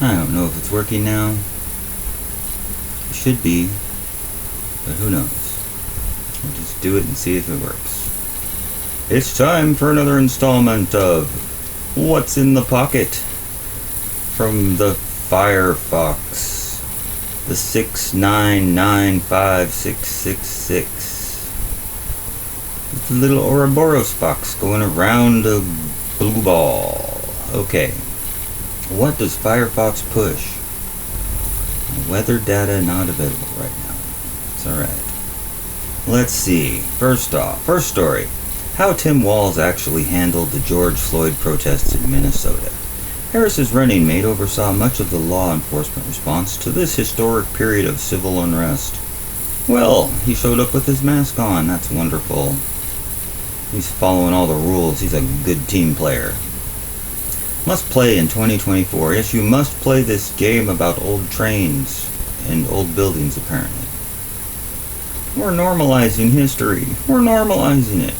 I don't know if it's working now. It should be, but who knows. We'll just do it and see if it works. It's time for another installment of What's in the Pocket from the Firefox, the 6995666. It's a little Ouroboros fox going around a blue ball. Okay, what does Firefox push? Weather data not available right now. It's alright. Let's see. First story. How Tim Walz actually handled the George Floyd protests in Minnesota. Harris's running mate oversaw much of the law enforcement response to this historic period of civil unrest. Well, he showed up with his mask on. That's wonderful. He's following all the rules. He's a good team player. Must play in 2024. Yes, you must play this game about old trains and old buildings, apparently. We're normalizing history. We're normalizing it.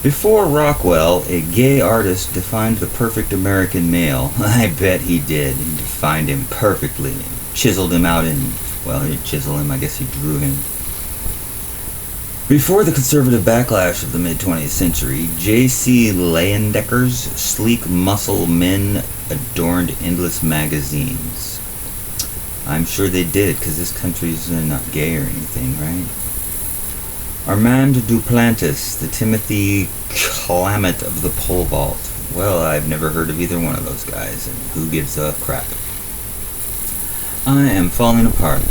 Before Rockwell, a gay artist defined the perfect American male. I bet he did. He defined him perfectly and chiseled him out in, well, he didn't chisel him, I guess he drew him. Before the conservative backlash of the mid-20th century, J.C. Leyendeckers' sleek muscle men adorned endless magazines. I'm sure they did, because this country's not gay or anything, right? Armand Duplantis, the Timothy Chalamet of the pole vault. Well, I've never heard of either one of those guys, and who gives a crap? I am falling apart.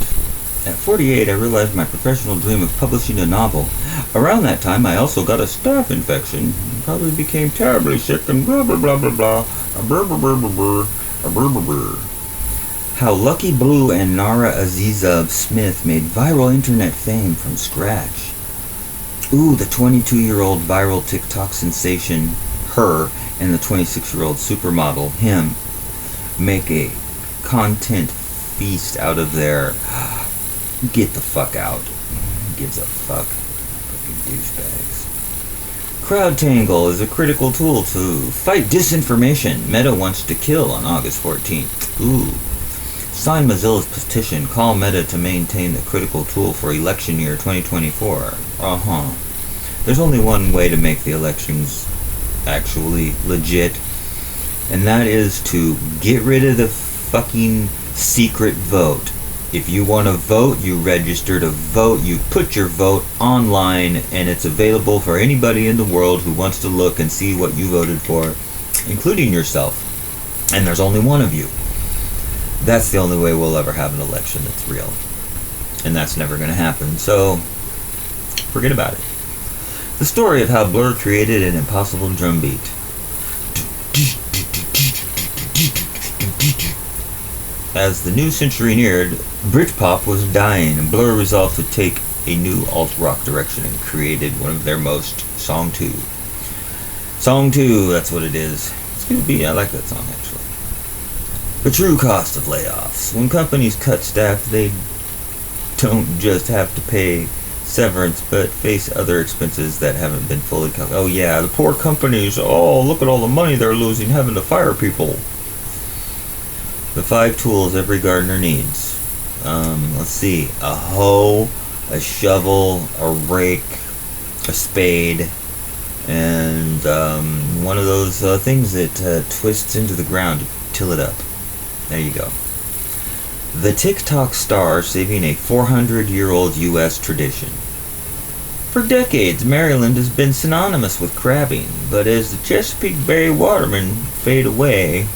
At 48, I realized my professional dream of publishing a novel. Around that time, I also got a staph infection, and probably became terribly sick, and blah blah blah blah blah, a brr brr brr brr brr, a brr brr brr. How Lucky Blue and Nara Aziza Smith made viral internet fame from scratch. Ooh, the 22-year-old viral TikTok sensation, her, and the 26-year-old supermodel, him, make a content feast out of their... Get the fuck out. Who gives a fuck? Fucking douchebags. CrowdTangle is a critical tool to fight disinformation Meta wants to kill on August 14th. Ooh. Sign Mozilla's petition. Call Meta to maintain the critical tool for election year 2024. There's only one way to make the elections actually legit, and that is to get rid of the fucking secret vote. If you want to vote, you register to vote, you put your vote online, and it's available for anybody in the world who wants to look and see what you voted for, including yourself. And there's only one of you. That's the only way we'll ever have an election that's real. And that's never going to happen, so forget about it. The story of how Blur created an impossible drum beat. As the new century neared, Britpop was dying, and Blur resolved to take a new alt-rock direction and created one of their most, Song 2. Song 2, that's what it is. It's gonna be, I like that song actually. The true cost of layoffs. When companies cut staff, they don't just have to pay severance, but face other expenses that haven't been fully calculated. Oh yeah, the poor companies, oh look at all the money they're losing having to fire people. The 5 tools every gardener needs. Let's see. A hoe, a shovel, a rake, a spade, and one of those things that twists into the ground to till it up. There you go. The TikTok star saving a 400-year-old U.S. tradition. For decades, Maryland has been synonymous with crabbing, but as the Chesapeake Bay watermen fade away...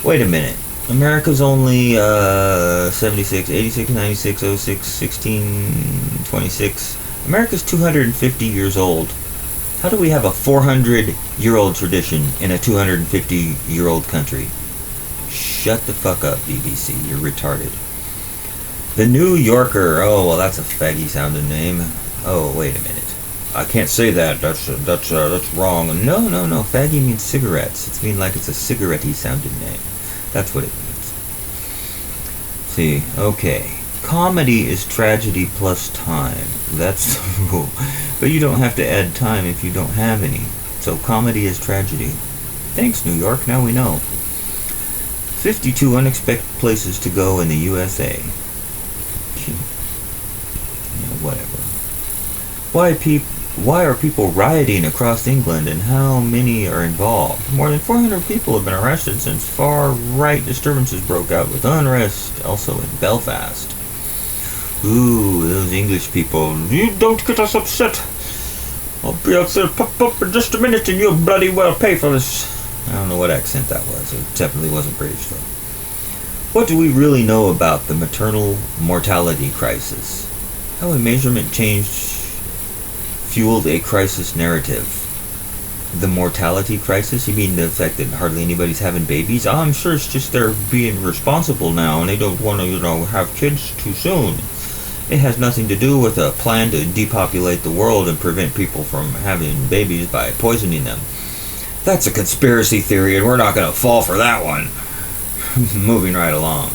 Wait a minute. America's only 76, 86, 96, 06, 16, 26. America's 250 years old. How do we have a 400-year-old tradition in a 250-year-old country? Shut the fuck up, BBC. You're retarded. The New Yorker. Oh, well, that's a faggy-sounding name. Oh, wait a minute. I can't say that. That's wrong. No. Faggy means cigarettes. It's mean like it's a cigarette-y sounding name. That's what it means. See, okay. Comedy is tragedy plus time. That's the rule. But you don't have to add time if you don't have any. So comedy is tragedy. Thanks, New York. Now we know. 52 unexpected places to go in the USA. Whatever. Why are people rioting across England, and how many are involved? More than 400 people have been arrested since far-right disturbances broke out with unrest also in Belfast. Ooh, those English people. You don't get us upset. I'll be out there pop up in just a minute and you'll bloody well pay for this. I don't know what accent that was. It definitely wasn't British, though. What do we really know about the maternal mortality crisis? How a measurement change fueled a crisis narrative. The mortality crisis? You mean the fact that hardly anybody's having babies? Oh, I'm sure it's just they're being responsible now and they don't want to, have kids too soon. It has nothing to do with a plan to depopulate the world and prevent people from having babies by poisoning them. That's a conspiracy theory and we're not going to fall for that one. Moving right along.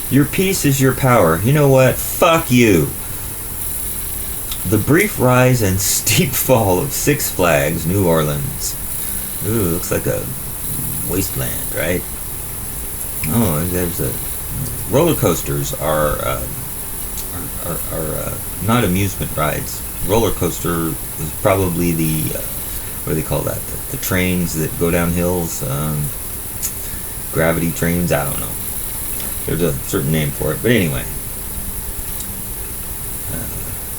Your peace is your power. You know what? Fuck you. The brief rise and steep fall of Six Flags, New Orleans. Ooh, looks like a wasteland, right? Oh, there's a... Roller coasters are not amusement rides. Roller coaster is probably the... what do they call that? The trains that go down hills. Gravity trains, I don't know. There's a certain name for it. But anyway.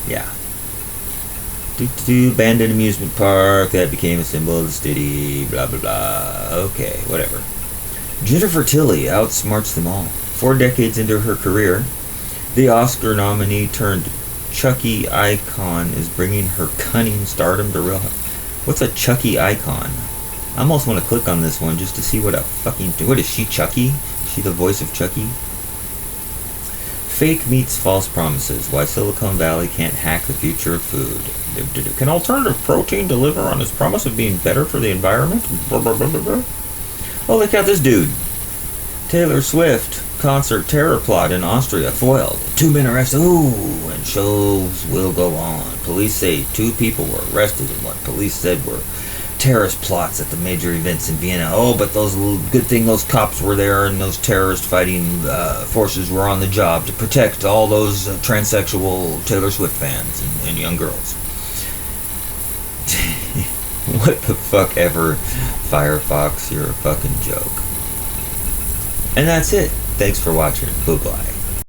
Yeah. Abandoned amusement park that became a symbol of the city, blah blah blah. Okay, whatever. Jennifer Tilly outsmarts them all. 4 decades into her career, the Oscar nominee turned Chucky icon is bringing her cunning stardom to real. What's a Chucky icon? I almost want to click on this one just to see what what is she, Chucky? Is she the voice of Chucky? Fake meets false promises. Why Silicon Valley can't hack the future of food. Can alternative protein deliver on its promise of being better for the environment? Oh, look at this dude. Taylor Swift concert terror plot in Austria foiled. 2 men arrested. Ooh, and shows will go on. Police say 2 people were arrested in what police said were terrorist plots at the major events in Vienna. Oh, but good thing those cops were there and those terrorist fighting forces were on the job to protect all those transsexual Taylor Swift fans and young girls. What the fuck ever, Firefox, you're a fucking joke. And that's it. Thanks for watching. Bye-bye.